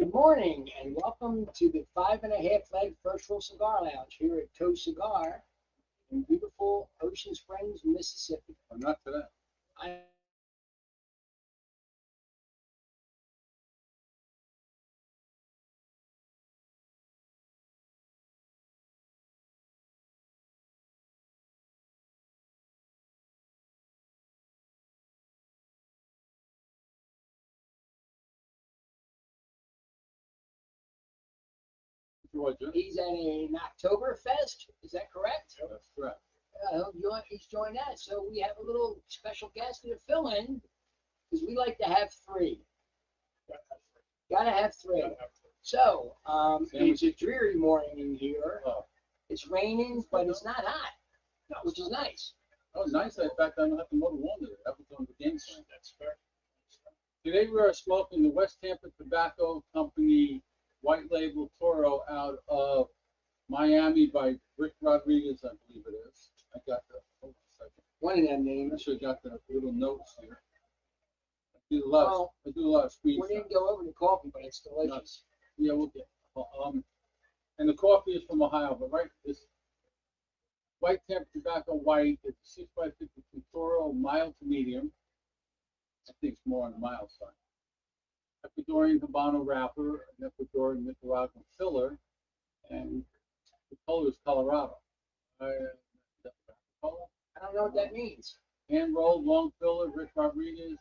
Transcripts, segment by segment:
Good morning and welcome to the 5.5 Leg Virtual Cigar Lounge here at Cigar in beautiful Ocean Springs, Mississippi. Or not today. I Georgia. He's at an Oktoberfest, is that correct? That's correct. He's joined that. So we have a little special guest to fill in because we like to have three. Gotta have three. So it's a dreary morning in here. Oh, It's raining, but it's not hot, which is nice. oh, nice. In fact, I don't have to mow the lawn today. That was on the game plan. That's fair. Today we are smoking the West Tampa Tobacco Company White Label Toro out of Miami by Rick Rodriguez, I believe it is. I got the, hold on a second. One of them I names. should have got the little notes here. I do a lot of We screenshots. didn't go over the coffee, but it's delicious. Yeah, we'll get. And the coffee is from Ohio, but right, this White Tampa Tobacco White, it's 6x52 Toro, mild to medium. I think it's more on the mild side. Ecuadorian Habano wrapper, an Ecuadorian Nicaraguan filler, and the color is Colorado. Color? I don't know what that means. Hand rolled long filler, Rick Rodriguez,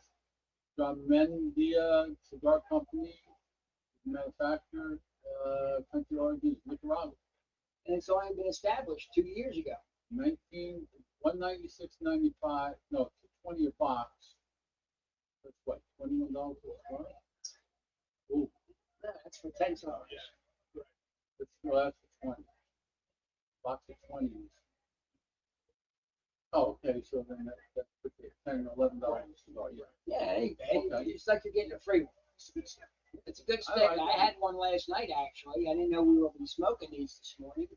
Mandy Cigar Company, manufacturer, country origin is Nicaragua. And it's only been established 2 years ago. 196.95, no, $220 a box. That's what, $21 a cigar? Ooh, No, that's for $10. right. That's for 20. Box of 20s. Oh, okay, so then that's $10, $11 a cigar, yeah. Yeah, hey, Okay. it's like you're getting a free one. It's a good stick. I had one last night, actually. I didn't know we were going to be smoking these this morning.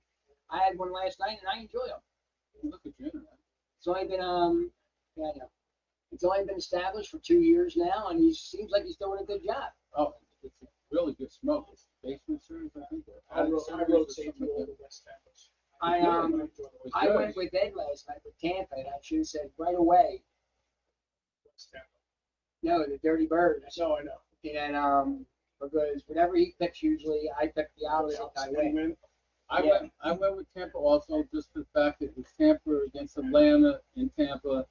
I had one last night, and I enjoy them. Look at you, man. It's only been, yeah, I know. It's only been established for 2 years now, and he seems like he's doing a good job. Oh, it's a really good smoke. It's basement series, I think. I rotate through all the West Tampa's. I went with Ed last night with Tampa, and I should have said right away, West Tampa. no, the Dirty Birds. No, I know. And because whatever he picks, usually I pick the opposite. I win. I went with Tampa also, just for the fact that it was Tampa against Atlanta in Tampa.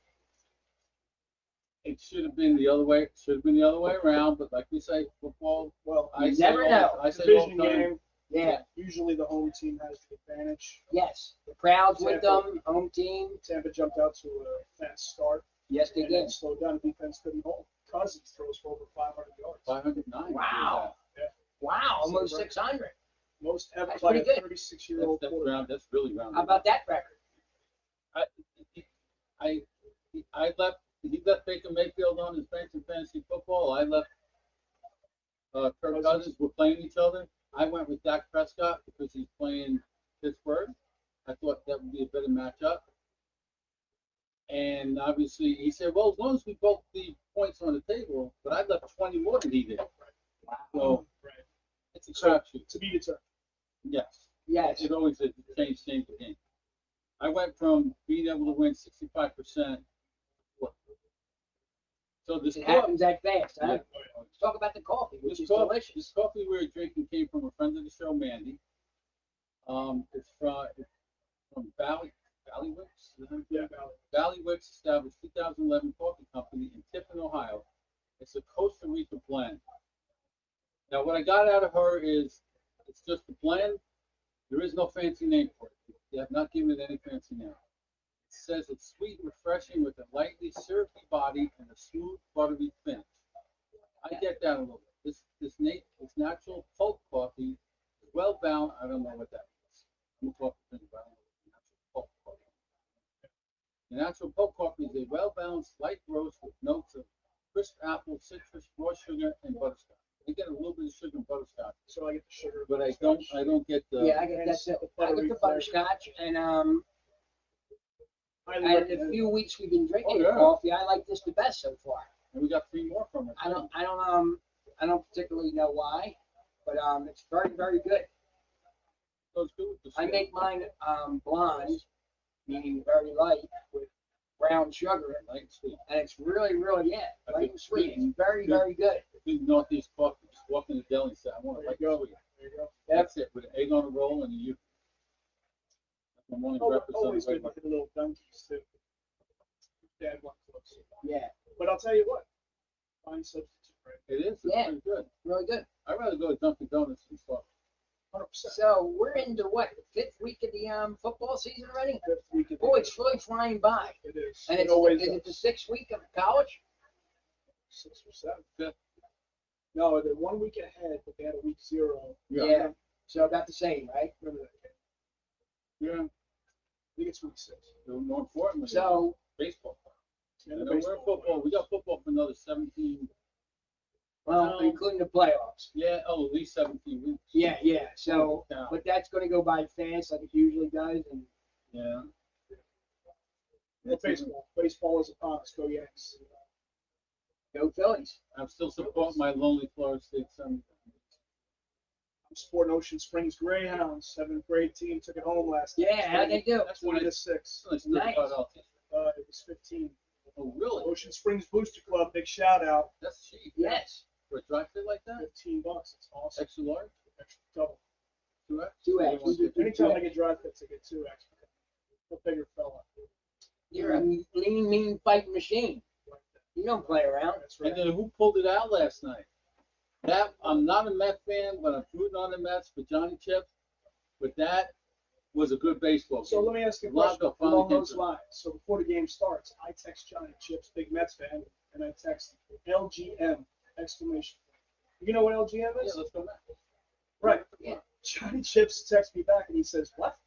It should have been the other way. It should have been the other way around. But like we say, football. Well, You never know. I say all division the time. game. Yeah. Usually the home team has the advantage. Yes. The crowd's with Tampa. them. Home team. Tampa jumped out to a fast start. Yes, they and did. then slowed down. The defense couldn't hold. Cousins throws for over 500 yards. 509. Wow. Yeah. Wow. Almost 600. Most ever That's by a pretty good. 36-year-old quarterback. That's really round. How about that record? I left. He left Baker Mayfield on his bench in fantasy football. I left. Kirk Cousins were playing each other. I went with Dak Prescott because he's playing Pittsburgh. I thought that would be a better matchup. And obviously, he said, "Well, as long as we both leave points on the table," but I left 20 more than he did. Wow. So Right. it's a So, crapshoot. to be determined. Yes. Yes. It always is. Change the game. I went from being able to win 65%. So this It coffee, happens that fast, huh? yeah. Let's talk about the coffee, which is This delicious. coffee we were drinking came from a friend of the show, Mandy. It's from Bailiwicks. Yeah, Bailiwicks established 2011 coffee company in Tiffin, Ohio. It's a Costa Rican blend. Now, what I got out of her is it's just a blend. There is no fancy name for it. They have not given it any fancy name. It says it's sweet and refreshing with a lightly syrupy body and a smooth, buttery finish. I get that a little bit. This natural pulp coffee is well balanced. I don't know what that is. I'm a coffee drinker, but I don't know what natural pulp coffee is. The natural pulp coffee is a well balanced light roast with notes of crisp apple, citrus, raw sugar, and butterscotch. I get a little bit of sugar and butterscotch, so I get the sugar. but I don't get the. Yeah, I get that too. I get the butterscotch, and in a few weeks we've been drinking Oh, yeah. coffee. I like this the best so far. And we got 3 more from it. I don't particularly know why. but it's very, very good. Goes good with the I sweet. make mine blonde, meaning very light, with brown sugar, Light and sweet. and it's really, really, yeah, I light think and sweet. sweet. It's very, very good. Big Northeast coffee, just walk in the deli and say, I want a There light you and go. sweet. There you go. That's it, with an egg on a roll and a you. My morning breakfast on Always the way good to with the little donkeys too. Dad wants those. Yeah, But I'll tell you what, fine substitute, right? It is, it's Yeah. pretty good. really good. I'd rather go to Dunkin' Donuts and stuff. 100%. So we're into what, the fifth week of the football season already? Fifth week of the Boy, year. it's really flying by. It is. And It it's always is it the does. 6th week of college? 6 or 7. Fifth. No, they're 1 week ahead, but they had a week 0. Yeah. So about the same, right? Remember that game? Yeah, I think it's week 6. more importantly, So baseball. Yeah, I the know we're baseball. football, we got football for another 17, well, including the playoffs. yeah, oh, at least 17 weeks. Yeah, yeah. So, Yeah. but that's going to go by fast, like it usually does. And Yeah. Well, baseball is upon us. Go Yanks. go Phillies. I'm still supporting my lonely Florida State Sun. I'm supporting Ocean Springs Greyhounds. 7th grade team took it home last night. Yeah, how'd they do? That's 20-6. Nice. Nice. It was 15. Oh, really? Ocean Springs Booster Club, big shout out. That's cheap. Yes, For a dry fit like that? $15. It's awesome. Extra large? Extra double. 2X? 2X. Anytime I get dry fits, I get 2X. A bigger fella. you're a lean, mean fighting machine. You don't play around. That's right. And then who pulled it out last night? That, I'm not a Met fan, but I'm rooting on the Mets for Johnny Chips. But that was a good baseball So game. let me ask you a Love question the fun along against those them. lines. So before the game starts, I text Johnny Chips, big Mets fan, and I text LGM, exclamation point. You know what LGM Yeah, is? let's go back. Right. Yeah. Johnny Chips texts me back and he says, what?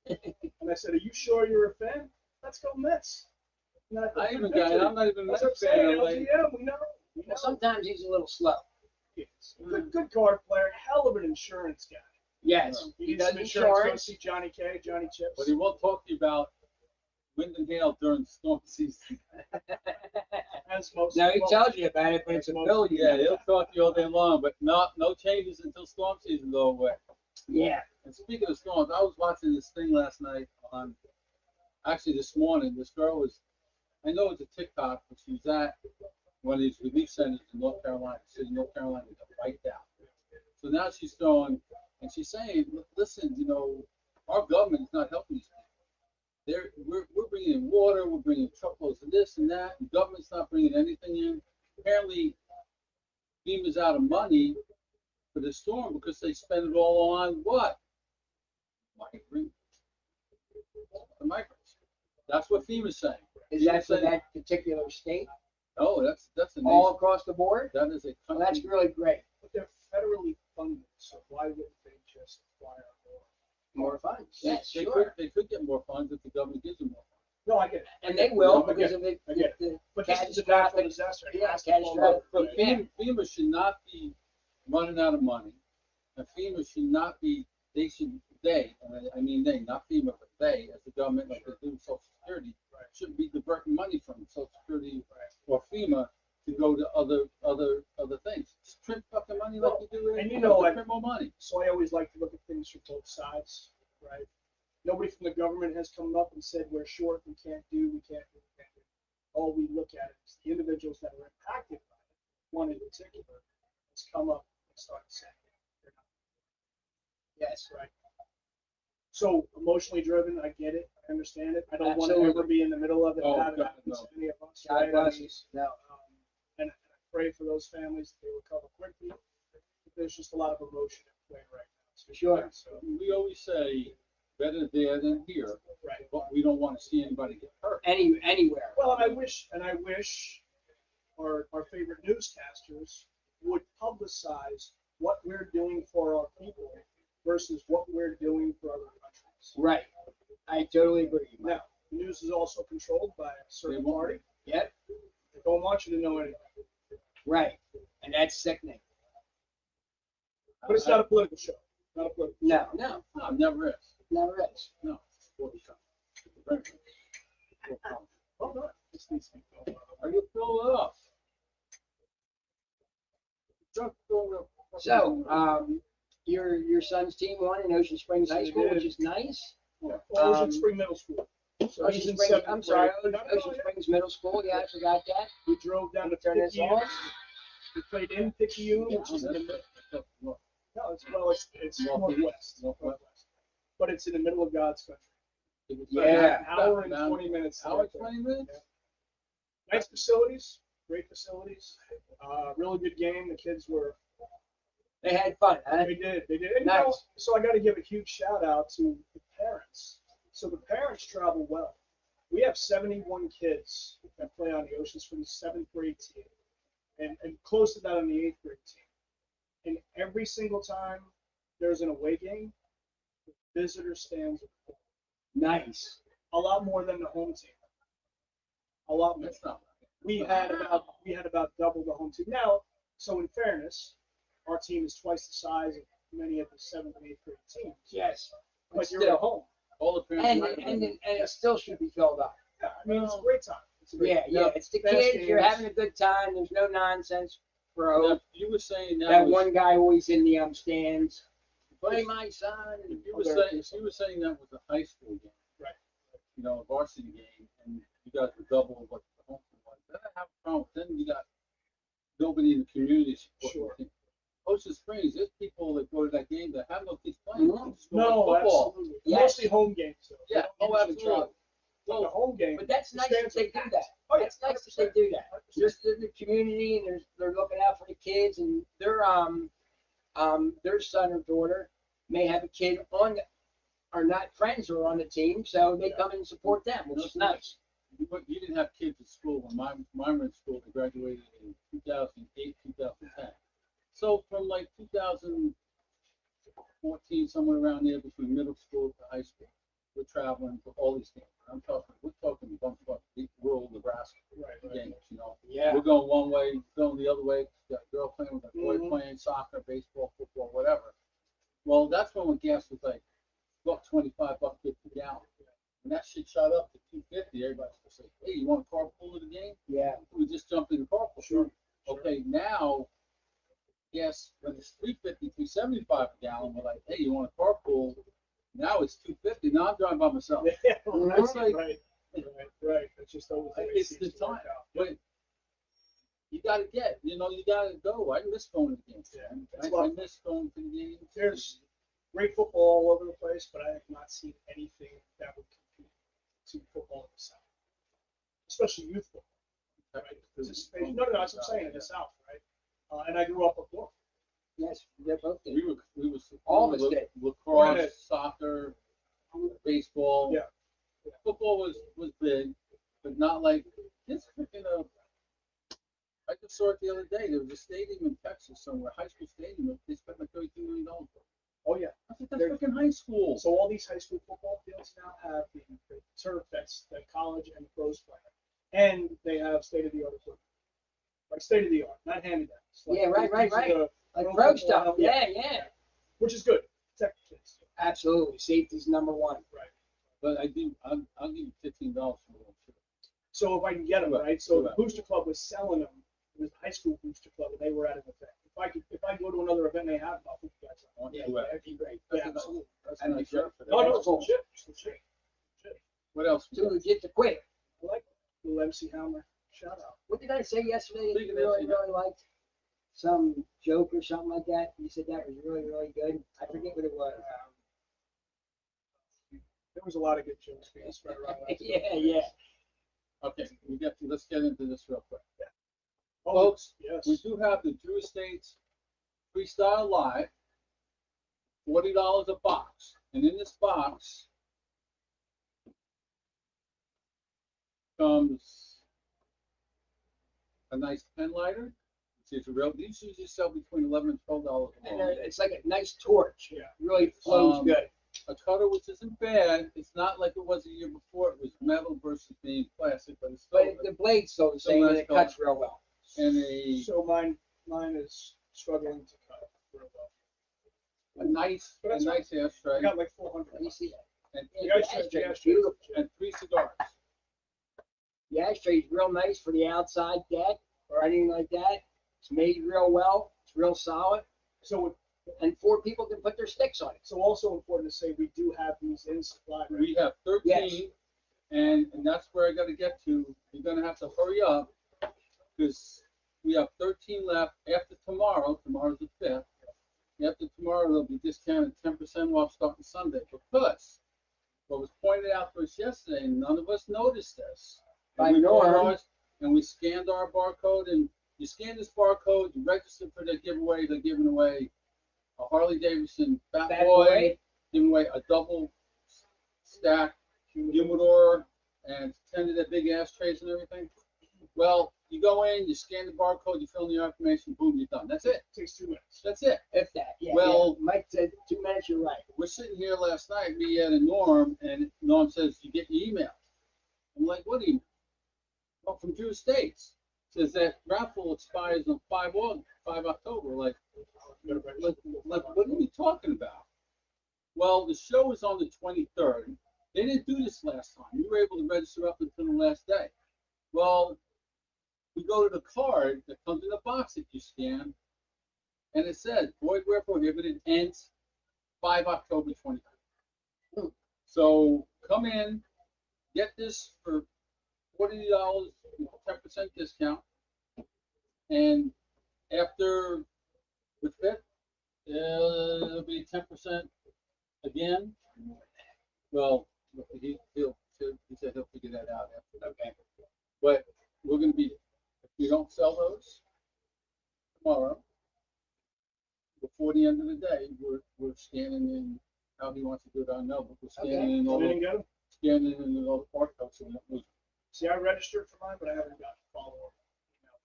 And I said, are you sure you're a fan? Let's go Mets. I'm not even a That's Mets what I'm fan. saying, I'm like, LGM, we know. We know. Well, sometimes he's a little slow. Yes. Good card player, hell of an insurance guy. Yes, You he need does some insurance, go insurance. see Johnny K, Johnny Chips. but he won't talk to you about wind and hail during storm season. As most, Now he well, tells you about it, but it's a bill you Yeah, got. he'll talk to you all day long, but no changes until storm season go away. Yeah. And speaking of storms, I was watching this thing last night actually this morning. This girl was, I know it's a TikTok, but she was at one of these relief centers in North Carolina, city North Carolina, got wiped out. So now she's going, and she's saying, listen, our government is not helping these people. We're bringing in water, we're bringing truckloads of this and that, and the government's not bringing anything in. Apparently, FEMA's out of money for the storm because they spend it all on what? The migrants. That's what FEMA's saying. Is that for that particular state? Oh, that's a nation. All across the board? That is a Well, country. that's really great. But they're federally funded, so why wouldn't they just acquire more? More funds. Yes, they sure. could get more funds if the government gives them more funds. No, I get it. And they will I because get of it. I get the But this is a natural catastrophic. disaster. It Yeah, has to fall catastrophic. over. But Yeah. FEMA should not be running out of money. And FEMA should not be, I mean they, not FEMA, but they, as the government, like they do Social Security, shouldn't be diverting money from Social Security or FEMA to go to other things. Just print fucking money like you do. And you know what? Print more money. So I always like to look at things from both sides, right? Nobody from the government has come up and said we're short, we can't do. All we look at is the individuals that are impacted by it. One in particular has come up and started saying they're not. Yes. Right. So emotionally driven, I get it, I understand it. I don't want to Absolutely. ever be in the middle of it. Oh, That God, happens no. to any of us. God right? bless I mean, us. No. and I pray for those families that they recover quickly. There's just a lot of emotion at play right now. Sure. So, We always say better there than here, right. but we don't want to see anybody get hurt. Anywhere. Well, and I wish our favorite newscasters would publicize what we're doing for our people versus what we're doing for other countries. Right. I totally agree. Now, the news is also controlled by a certain They won't- party. Yep. They don't want you to know anything. Right. And that's sickening. But it's not a political show. Not a political No. No, never is. Never is. No. It's a sports show. show. Well done. This needs to be filmed. Are you filled up? Just going to So, your son's team won in Ocean Springs High School, which is nice. Well, Ocean Spring Middle School. So he's Ocean in Springs, seventh I'm sorry, grade. Ocean Springs Middle School, yeah, I forgot that. We drove down to Turn this Picayune. off. We played in Picayune, which is in the, no, it's northwest. But it's in the middle of God's country. Yeah. An hour and 20 minutes. Hour and 20 minutes? Yeah. Nice facilities, great facilities. Really good game. The kids were. They had fun, huh? They did. And, you Nice. know, so I got to give a huge shout out to the parents. So the parents travel well. We have 71 kids that play on the Ocean Springs 7th grade team, and close to that on the 8th grade team. And every single time there's an away game, the visitor stands are full. Nice. A lot more than the home team. A lot more. That's not We had about double the home team. Now, so in fairness, our team is twice the size of many of the 7th and 8th grade teams. Yes. But you're at home. all the parents. And it still should be filled up. Yeah, I mean, it's a great time. It's a great Yeah, time. yeah, it's the Fast kids, you're games. having a good time, there's no nonsense, bro. Now, you were saying now. That one guy always in the stands, play my son. If you were saying that was a high school game, Right. you know, a varsity game, and you guys were double what the home team was, then I have a problem. Then you got nobody in the community supporting Sure. the team. Ocean Springs, there's people that go to that game that have no kids playing. Mhm. They just go to No, football. absolutely. Yes. Mostly home games, though. They Yeah, don't oh, usually absolutely. travel. But the Well, home game. But that's the nice that stands they are do packed. that. Oh, yeah, That's nice that they do that. 100%. Just the community, and they're looking out for the kids, and their son or daughter may have a kid or not friends who are on the team, so they come and support them, which is nice. But you didn't have kids at school when mine were in school. They graduated in 2008, 2010. So from like 2014, somewhere around there between middle school to high school, we're traveling to all these games. We're talking a bunch of big rural Nebraska Right. games, you know. Yeah. We're going one way, going the other way. Got a girl playing with a boy Mhm. playing soccer, baseball, football, whatever. Well, that's when gas was like $1.25, $1.50 a gallon. When that shit shot up to $2.50, everybody's just like, "Hey, you want a carpool to the game?" Yeah. We just jumped in the carpool. Sure. Okay, now, yes, when it's $3.50, $3.75 a gallon, we're like, "Hey, you want a carpool?" Now it's $2.50. Now I'm driving by myself. Yeah, It's like- right. It's just always the way it It's seems the to work time. out. But you gotta you gotta go. I miss going to the games. Yeah, man. it's I a lot. miss going to the games. There's great football all over the place, but I have not seen anything that would compete to football in the South, especially youth football. Right? Participation. No, that's what I'm saying in the South, right? And I grew up with Mort. Yes, they're both did. We were All of us did. lacrosse, Granted. soccer, baseball. Yeah. Football was big, but not like this freaking I just saw it the other day. There was a stadium in Texas somewhere, high school stadium. They spent like $32 million for it. Oh yeah. I said, that's They're- freaking high school. So all these high school football fields now have the turf that's the college and the pros play, and they have state of the art equipment, like state of the art, not hand me downs. Like, Yeah, right. these are the Like pro pro football, stuff, yeah. which is good. Protect the kids. Absolutely, safety's number one. Right. But I'll give you $15 for one. So if I can get them, Right, right? So the right. Booster Club was selling them. It was a high school Booster Club, and they were at an event. If I go to another event they have, I'll put you guys on. Yeah, Right. that'd be great. Yeah, absolutely. That's And a nice the shirt for them. No, no, That's it's cool. legit. It's legit. What else? Too legit to quit. I like it. Little MC Hammer. Shout out. What did I say yesterday that you Speaking of really, MC, really liked? Some joke or something like that? You said that was really, really good. I forget what it was. There was a lot of good jokes being spread around. last Yeah, night. yeah. Okay, let's get into this real quick. Oh, Folks, yes. we do have the Drew Estates Freestyle Live, $40 a box. And in this box comes a nice pen lighter. These usually sell between $11 and $12 a And box. it's like a nice torch. Yeah. Really flows Um, good. A cutter, which isn't bad. It's not like it was the year before. It was metal versus being plastic, but it's still. But the blade's still the still same and nice it cuts real well. And a So mine is struggling to cut real well. nice But that's ashtray. I got like 400. Let me see that. And, The Yeah, ashtray- the the ashtray's ashtray- beautiful. and 3 cigars. The ashtray's real nice for the outside deck or anything like that. It's made real well. It's real solid. So, and 4 people can put their sticks on it. so also important to say, we do have these in supply. Right? We have 13, Yes. and that's where I gotta get to. You're gonna have to hurry up, because we have 13 left. After tomorrow, tomorrow's the 5th, after tomorrow, they'll be discounted 10% off starting Sunday, because what was pointed out to us yesterday, and none of us noticed this. By And we bought Norm. ours, and we scanned our barcode, and you scan this barcode, you register for their giveaway. They're giving away a Harley Davidson Fat Fat Boy, Boy. giving away a double stack humidor, and 10 of their big ashtrays and everything. Well, you go in, you scan the barcode, you fill in your information, boom, you're done. That's it. Takes 2 minutes. That's it. If that, yeah. Well- yeah. Mike said 2 minutes, you're right. We're sitting here last night, me and Norm, and Norm says, you get your email. I'm like, what email? Well, from Drew States. Says that raffle expires on 5 October. Like, what are you talking about? Well, the show is on the 23rd. They didn't do this last time. You were able to register up until the last day. Well, we go to the card that comes in the box that you scan, and it says, void where prohibited, ends 5 October 23rd. So come in, get this for $40 with a 10% discount, and after the 5th, it'll be 10% again. Well, he said he'll figure that out after that. Okay. But we're going to be, if we don't sell those tomorrow, before the end of the day, we're scanning in. How he wants to do it, I don't know, but we're scanning in all Didn't the get 'em? scanning in all the barcodes so we don't lose. See, I registered for mine, but I haven't got follow-up email.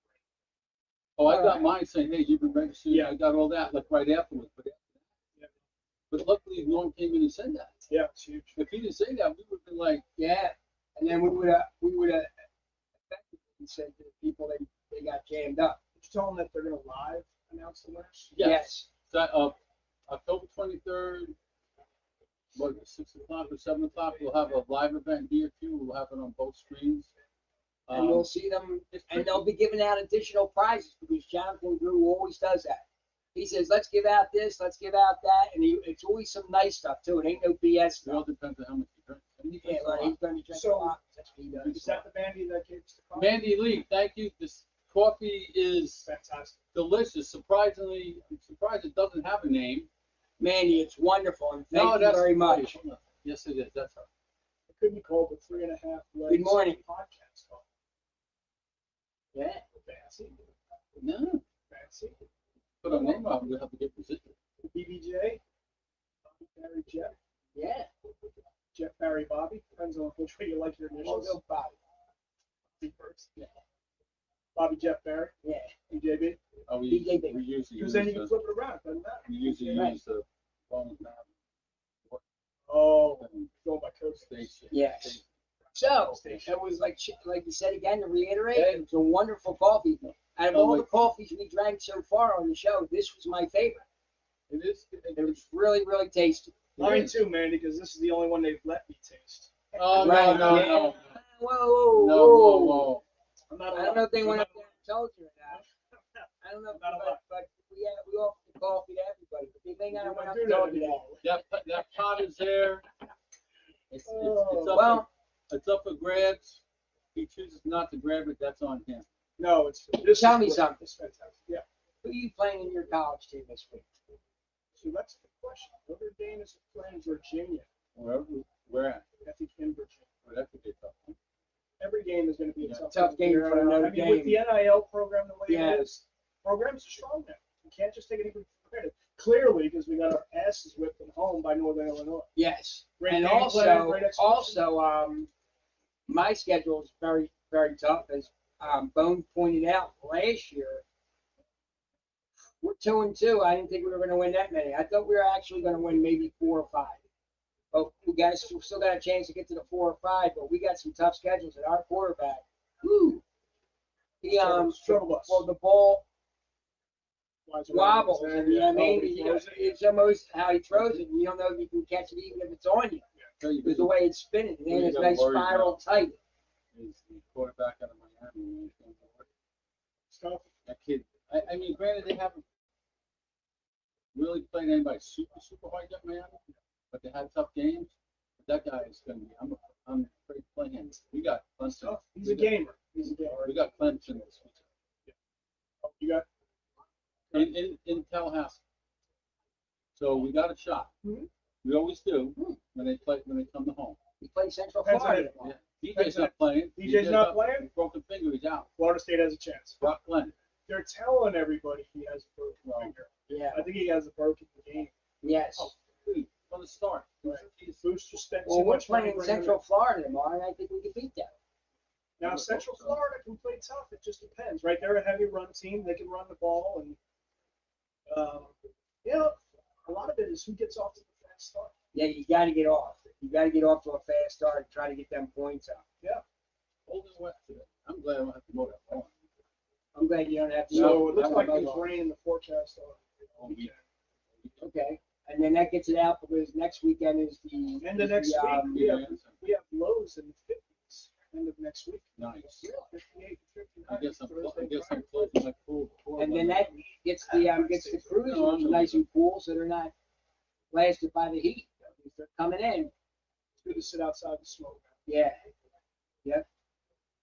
Oh, I got mine saying, hey, you've been registered. Yeah. I got all that like right afterwards. Yeah. But luckily, Norm came in and said that. Yeah, it's huge. If he didn't say that, we would have been like, Yeah, and then we would have effectively said to the people they got jammed up. Did you tell them that they're gonna live announce the winners? yes. October 23rd, what, 6 o'clock or 7 o'clock, we'll have a live event here too. We'll have it on both screens. And we'll see them, and they'll be giving out additional prizes because Jonathan Drew always does that. He says, let's give out this, let's give out that, and it's always some nice stuff too. It ain't no BS It all stuff. depends on how much you drink. And he Yeah, drinks a like lot. he's gonna be drinking So, a lot. That's what he does. Is that the Mandy that gave us the coffee? Mandy Lee, thank you. This coffee is Fantastic. delicious. Surprisingly, I'm surprised it doesn't have a name. Mandy, it's wonderful, and thank you very much. Yes, it is. That's her. It couldn't be called the 3.5 legs Good morning. podcast. Call. Yeah. Fancy. No, Fancy. put our name out. We'll have to get positioned. BBJ. Bobby, Barry, Jeff. Yeah. Jeff, Barry, Bobby. Depends on which way you like your Oh, initials. no problem. Bobby first. Yeah. Bobby, Jeff, Barry. Yeah. BJB. Oh, we BJB. usually use Because then you can the, flip it around. Doesn't matter. we usually Right. use the phone now. Oh, And going by code. station. Yes. So, it was like you said again, to reiterate, it was a wonderful coffee. Out of all the coffees we drank so far on the show, this was my favorite. It is. It was really, really tasty. Mine too, Mandy, because this is the only one they've let me taste. Oh, Right, no, yeah. no, Whoa, no, whoa, whoa. I'm not I don't know if they I'm went not up there and told you or not. I don't know, Not allowed. but we offered the coffee to everybody, but they may not have went up do and that told you that. anymore. That pot is there. It's up, Well, it's up for grabs. He chooses not to grab it, that's on him. No, it's this. Tell is me great. something. It's fantastic. Yeah. who are you playing in your college team this week? So that's the question. Notre Dame is playing Virginia. Where at? I think in Virginia. Well, that could be tough. Every game is going to be a Yeah. tough game here. for Notre I mean, with the Dame. NIL program the way Yes. it is, programs are strong now. You can't just take anything for granted. Clearly, because we got our asses whipped at home by Northern Illinois. Yes, Great and game plan, great execution. my schedule is very, very tough, as Bone pointed out last year. We're 2-2. I didn't think we were going to win that many. I thought we were actually going to win maybe 4 or 5. But we still got a chance to get to the 4 or 5. But we got some tough schedules at our quarterback. Whew. He Struggle bus. well, the ball Wise wobbles, around. and I mean, Oh, he throws it. it's almost how he throws it, and you don't know if you can catch it even if it's on you. Because the way it's spinning, and then it's nice spiral tight. Is the quarterback out of Miami. It's tough. That kid, I mean, granted, they haven't really played anybody super hard yet, man. But they had tough games. But that guy is gonna be. I'm afraid to play him. We got Clemson. He's a gamer. He's a gamer. We got Clemson this week. You got In Tallahassee. So we got a shot. Mhm. We always do when they come to home. We play Central Depends on Florida it. tomorrow. Yeah. DJ's not playing. DJ's not playing? Broken finger, he's out. Florida State has a chance. Brock Glenn. They're telling everybody he has a broken Well, finger. Yeah. I think he has a broken game. Yes. Oh, dude, from the start. Right. Booster spent Well, too we're much money playing bringing him Central Florida tomorrow, and I think we can beat them. in. Now, Central Florida can play tough. It just depends, right? They're a heavy run team. They can run the ball, and you know, a lot of it is who gets off to the fast start. Yeah, you got to get off. You got to get off to a fast start and try to get them points up. Cold and wet today. I'm glad I don't have to go that far. I'm glad you don't have to. So it looks go like that there's far. rain in the forecast All week. Okay, and then that gets it out because next weekend is the And the next week, Yeah, we have lows in the 50s. End of next week. nice. 58 to 59. I guess I'm Thursday, closing my pool before. and then that gets the cruisers nice and cool, so they're not blasted by the heat. If they're coming in, It's good to sit outside the smoke. yeah, yep.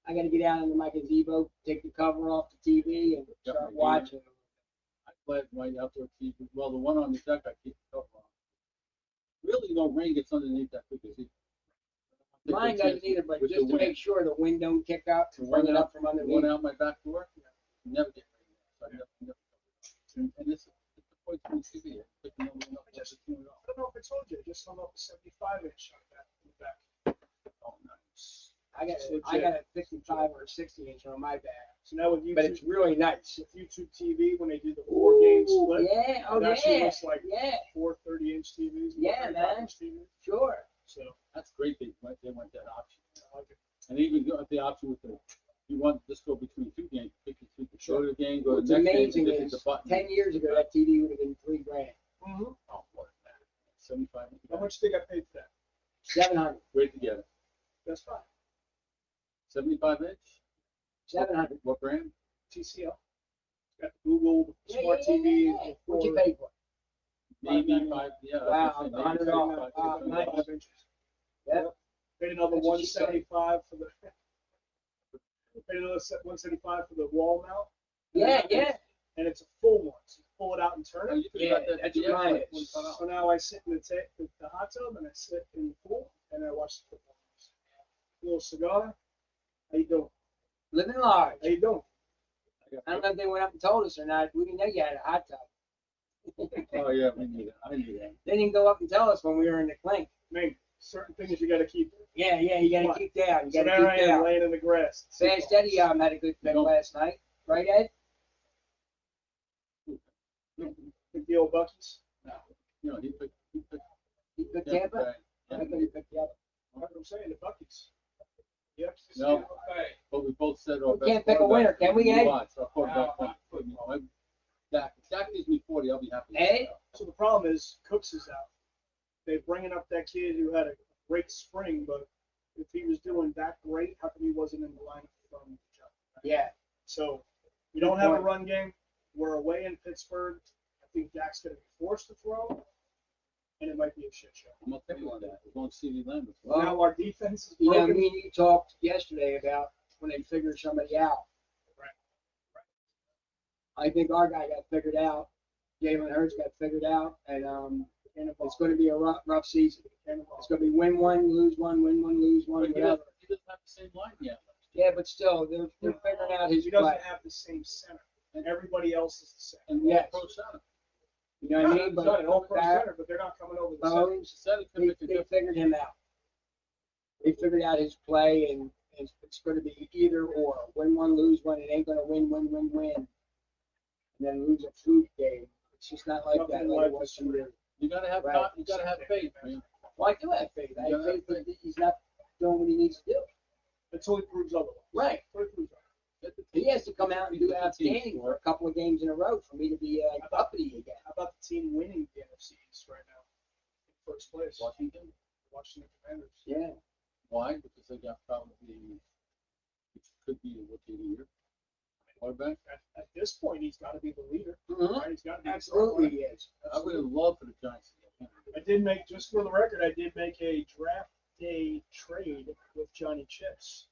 I got to get out into my gazebo, take the cover off the TV, and start watching. I played my outdoor TV. Well, the one on the deck, I keep the cover on. Really, no rain gets underneath that big gazebo. Mine doesn't either, but With the just to wind. make sure the wind don't kick up The and bring one it up out, from the underneath. one out my back door, never get rain. So I never. And it's the point to TV. I don't know if I told you, I just hung up a 75-inch on that in the back. Oh, nice. I got a 55 or a 60 inch on my back, So now with but YouTube, it's really nice. with YouTube TV, when they do the 4-game split, Yeah, oh it actually yeah, looks like yeah, 4 30-inch TVs. Yeah, man. TVs. sure. So That's great. They went that option. I like it. And even got the option with you want this go between two games, pick your two, go to the game, go to What's the next game, amazing and just hit is the button. 10 years ago that TV would have been $3,000, Mm-hmm. Oh, more than that. 75. How much they got paid for that? 700, Great to get it. That's fine. 75 inch? 700. What brand? TCL. Got the Google Yeah, Smart yeah, TV. yeah, yeah. What'd you pay for? Maybe 5, yeah. Wow, I was gonna say $100 maybe off. 75, Wow, 75. nice. 5 inches. Yep. Paid another That's what she said. 175 for the. Paid another 175 for the wall mount. Yeah, yeah. And it's a full one, so you pull it out and turn Oh, it. you could Yeah, got that that's PDF mine like is. $25. So now I sit in the hot tub and I sit in the pool and I watch the football. Little cigar. How you doing? Living large. How you doing? I don't know if they went up and told us or not. We didn't know you had a hot tub. Oh, yeah, we knew that. I knew that. They didn't go up and tell us when we were in the clink. I mean, certain things you got to keep. Yeah, you gotta What? keep down. You So gotta there I keep am down. laying in the grass. Fast Eddie had a good pick last night, right, Ed? Big deal, Bucky's. You know, he picked He picked Tampa Tampa. Bay. I thought he picked the other. That's what I'm saying, the Bucky's. Yep. No, but we both said our We best can't pick a quarterback. winner, can we, Ed? Watch, our quarterback won. Dak gives me 40, I'll be happy. Ed? So the problem is Cooks is out. They're bringing up that kid who had a great spring, but if he was doing that great, how come he wasn't in the lineup from the jump? Yeah. So we don't have a run game. We're away in Pittsburgh. I think Dak's going to be forced to throw, and it might be a shit show. I'm not thinking about that. We're going to CD Lamb. Well, Now our defense is You know, broken. me and you talked yesterday about when they figure somebody out. Right. I think our guy got figured out. Jalen Hurts got figured out, and it's going to be a rough season. It's going to be win one, lose one, win one, lose one, He whatever. doesn't have the same line yet. Yeah, but still, they're figuring out his He doesn't play. have the same center, and everybody else is the same. And Yes. pro center. You know what I mean? Not But an all pro Barrett, center, but they're not coming over the center. Bones, Center can make a they difference. figured him out. They figured out his play, and it's going to be either or. Win one, lose one. It ain't going to win, and then lose a food game. It's just not like that. Nothing Like like it was this. 2 years. You gotta have Right. you gotta have faith, man. Well, I do have faith. I have faith that he's not doing what he needs to do. Until he proves otherwise. Right. Until he proves otherwise. He has to come out and do outstanding for a couple of games in a row for me to be uppity again. How about the team winning the NFC East right now? In first place. Washington. Washington Commanders. Yeah. Why? Because they got probably, which could be a rookie of the year. Quarterback. At this point, he's got to be the leader. Mhm. Right? He's got to Absolutely he is. I would have loved for the Giants to get him. I did make, just for the record, I did make a draft day trade with Johnny Chips,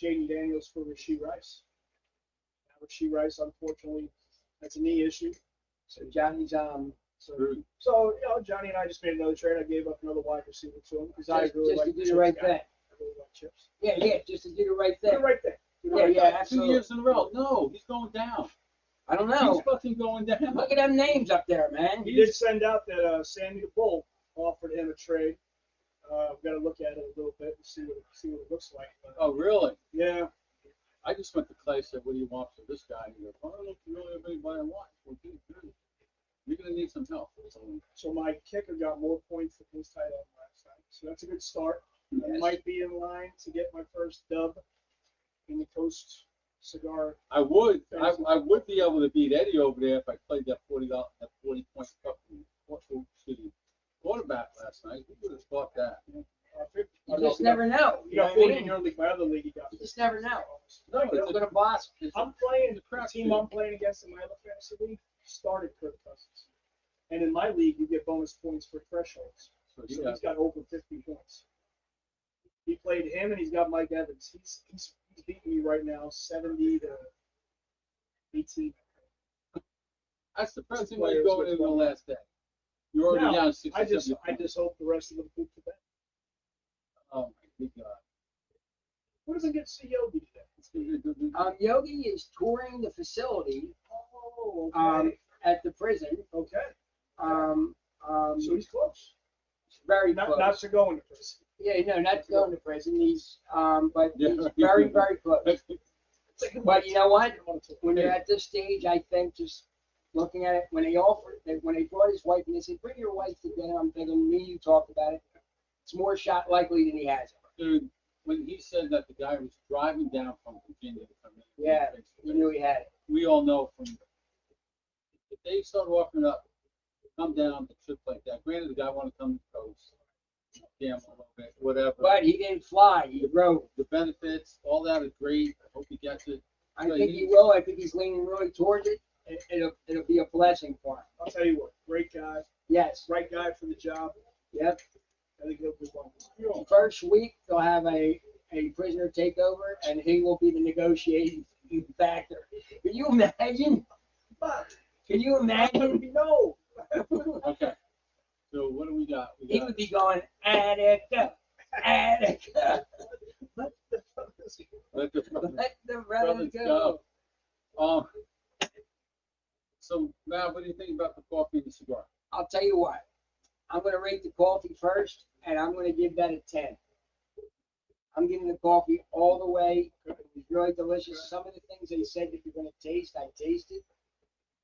Jaden Daniels for Rasheed Rice. Now Rasheed Rice, unfortunately, that's a knee issue. So Johnny's Screwed. So Johnny and I just made another trade. I gave up another wide receiver to him because I really just like to do the right guy. thing. I really like Chips. Yeah, just to do the right Do thing. the right thing. Do the Yeah, right yeah, thing. 2 absolutely. years in a row. No, he's going down. I don't He's know. fucking going down. Look at them names up there, man. He did send out that Sandy the Bull offered him a trade. I've got to look at it a little bit and see what it looks like. But, Oh, really? yeah. I just went to Clay, said, what do you want for this guy? And he goes, I don't know if you really have anybody I want. Well, dude, you're going to need some help. So my kicker got more points than his tight end last time. So that's a good start. I Yes. might be in line to get my first dub in the Coast Cigar. I would be able to beat Eddie over there if I played that 40 point fucking quarterback last night. Who would have thought that? You just never know. You You know got what I 40 in mean? your league. My other league, you got You just never know. No, Look at a boss. I'm playing It's a the crap team shoot. I'm playing against in my other fantasy league started Kirk Cousins. And in my league, you get bonus points for thresholds. So So he's got over 50 points. He played him, and he's got Mike Evans. He's beating me right now, 70 to 18. That's the first thing when you're going into the last day. You're already Now, down 60, I 70 just points. hope the rest of them poop to bed. Oh my good God. What does it get to see Yogi today? Yogi is touring the facility Oh, okay. at the prison. Okay. So he's close. Very Not close. to go into prison. Yeah, no, not going to prison. He's but Yeah. he's very, very close. But you know what? When you're at this stage, I think just looking at it, when they brought his wife and they said, bring your wife to dinner, I'm thinking, me, you talked about it. It's more shot likely than he has. Dude, when he said that the guy was driving down from Virginia to come in, Yeah, he knew he had it. we all know from if they start offering up, come down to trips like that. Granted, the guy wanted to come to the coast, gamble a little bit, whatever. But he didn't fly. He drove. The benefits, all that is great. I hope he gets it. I think he will. I think he's leaning really towards it. It'll be a blessing for him. I'll tell you what, great guy, Yes. right guy for the job. Yep. I think he'll do well. First week they'll have a prisoner takeover, and he will be the negotiating factor. Can you imagine? Can you imagine? No. Okay. So what do we got? He would be going Attica, Attica. Let the Let the brothers brothers go. go. So now, what do you think about the coffee and the cigar? I'll tell you what. I'm going to rate the coffee first, and I'm going to give that a 10. I'm giving the coffee all the way. It was really delicious. Some of the things they said that you're going to taste, I tasted.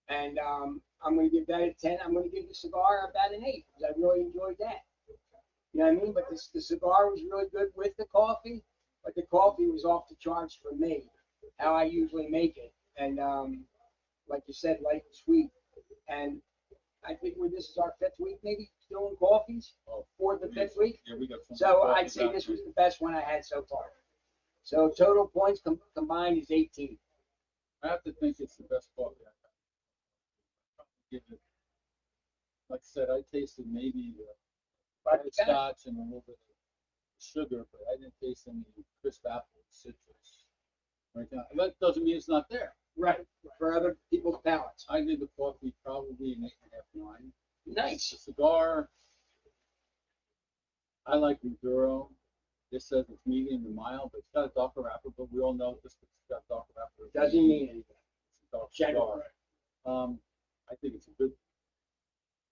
And I'm going to give that a 10. I'm going to give the cigar about an 8 because I really enjoyed that. You know what I mean? But the cigar was really good with the coffee, but the coffee was off the charts for me, how I usually make it. And like you said, light and sweet. And I think this is our 5th week maybe doing coffees, Oh, 4th or 5th week. Yeah, we got some So coffee I'd say back this there. was the best one I had so far. So total points combined is 18. I have to think it's the best coffee I've had. Give it, like I said, I tasted maybe the butterscotch and a little bit of sugar, but I didn't taste any crisp apple, citrus. Right now. That doesn't mean it's not there. Right, for other people's palates. I give the coffee probably an 8.5, 9. Nice. The cigar, I like Maduro. This says it's medium to mild, but it's got a darker wrapper, but we all know this it's got darker wrapper. Doesn't mean anything. It's a dark General. cigar. I think it's a good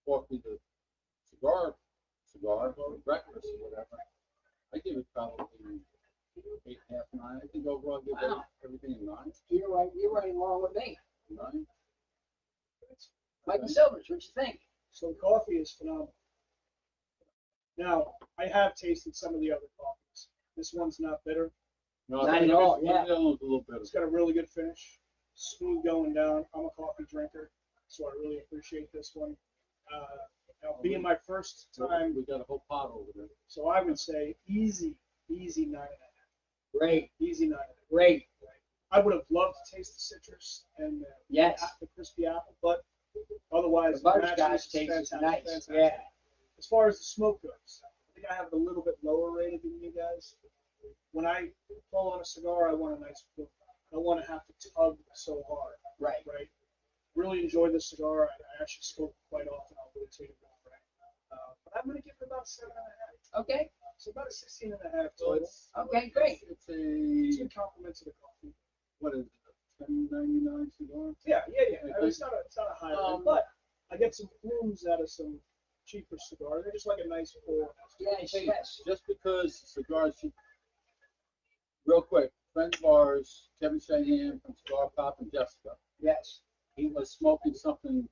coffee to cigar, or breakfast or whatever. I give it probably 8.5, 9. I think overall I give Wow. everything a 9. You're right along with me. 9. Michael Silvers, what you think? So the coffee is phenomenal. Now, I have tasted some of the other coffees. This one's not bitter. No, Not I think at all, the yeah. other one's a little bitter. It's got a really good finish. Smooth going down. I'm a coffee drinker, so I really appreciate this one. Now, being my first time, We got a whole pot over there. so I would say easy 9.5. Great, Easy 9.5. great. I would have loved to taste the citrus and Yes. the crispy apple, but Otherwise, The naturally, butterscotch it's taste is fantastic, nice, fantastic. yeah. As far as the smoke goes, I think I have it a little bit lower rated than you guys. When I pull on a cigar, I want a nice feel. I don't want to have to tug so hard. Right. Right. Really enjoy this cigar. I actually smoke quite often. I'll rotate it around. But I'm going to give it about 7.5. Okay, So about a 16.5 So total. okay, great. It's It's a, a compliment to the coffee. what is it, $10.99 cigar? Yeah. Okay. It's not a high end, but I get some plumes out of some cheaper cigars. They're just like a nice pour. Yes, Hey, yes. just because cigars, real quick, friend of ours, Kevin Shahan from Cigar Pop and Jessica, Yes. he was smoking something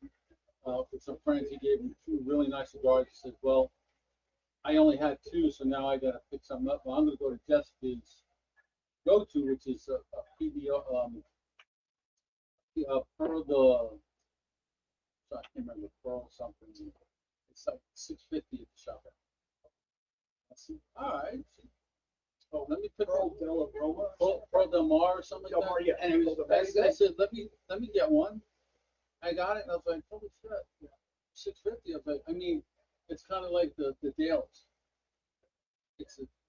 with some friends. He gave him 2 really nice cigars. He said, well, I only had 2, so now I got to pick something up. Well, I'm going to go to Jessica's go-to, which is a PBR, Pearl de, I can't remember, Pearl something. It's like $6.50 at the shop. I said, all right. Oh, let me pick Pearl del Aroma. Pearl Del Mar or something Del like Mar, that. yeah. And it was Pearl del very Mar. I good. said, let me get one. I got it, and I was like, holy shit, $6.50. I was like, I mean, it's kind of like the Dales.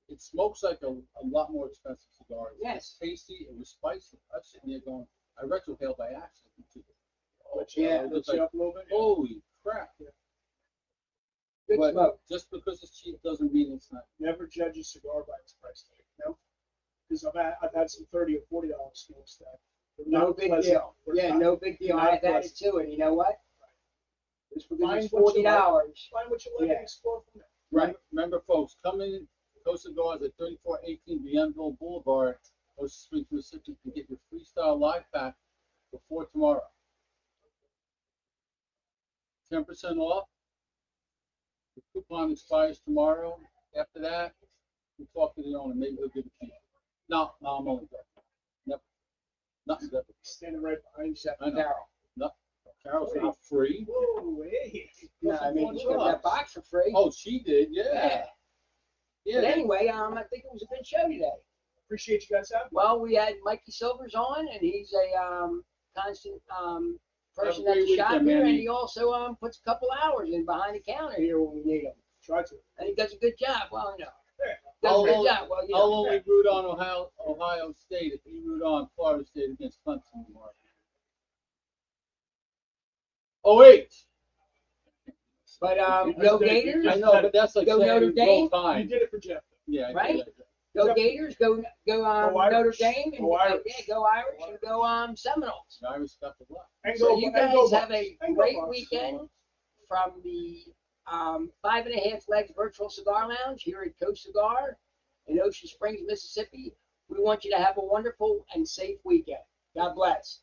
It smokes like a lot more expensive cigar. Yes. It's tasty. It was spicy. I was sitting there going, I retrohaled by accident. Yeah, it Lifts was you like, up a little bit. holy crap. Good But smoke. just because it's cheap doesn't mean it's not. Never judge a cigar by its price tag. No, because I've had some $30 or $40 smokes that were No not big pleasant. deal. Were Yeah, not- no big deal. not I've added pleasant. to it. You know what? Just because Find it's what you like. $40. Find what you like Yeah. and explore from there. Right. Remember, folks, come in Costa Cigars at 3418 Bienville Boulevard, Ocean Springs, Mississippi, to get your freestyle live pack before tomorrow. 10% off. The coupon expires tomorrow. After that, we'll talk to the owner. Maybe he'll give it to you. No, I'm only joking. Never. Nothing ever. Standing right behind you. Except I know. Carol. Carol's not free. Whoa, hey. No, I mean, she got that box for free. Oh, she did, Yeah. yeah. But Yeah. anyway, I think it was a good show today. Appreciate you guys having me. Well, we had Mikey Silvers on, and he's a constant person Have a at the great shop weekend, here, and Mandy. he also puts a couple hours in behind the counter here when we need him. Try to. And he does a good job. Well, you know, Yeah. does a I'll good only- job. Well, you I'll know. only root on Ohio State if you root on Florida State against Clemson tomorrow. Oh, wait. But You go just did it. You Gators, just I know, but that's like Go saying Notre roll Dame. You Tide. did it for Jeff. Yeah, I Right? did that. go Gators, go Irish. Notre Dame, and Go Irish. yeah, go Irish, and go Seminoles. The Irish got the luck. And So go, you and guys go have Bucks. a And go great Bucks. weekend from the 5.5 Legs Virtual Cigar Lounge here at Coast Cigar in Ocean Springs, Mississippi. We want you to have a wonderful and safe weekend. God bless.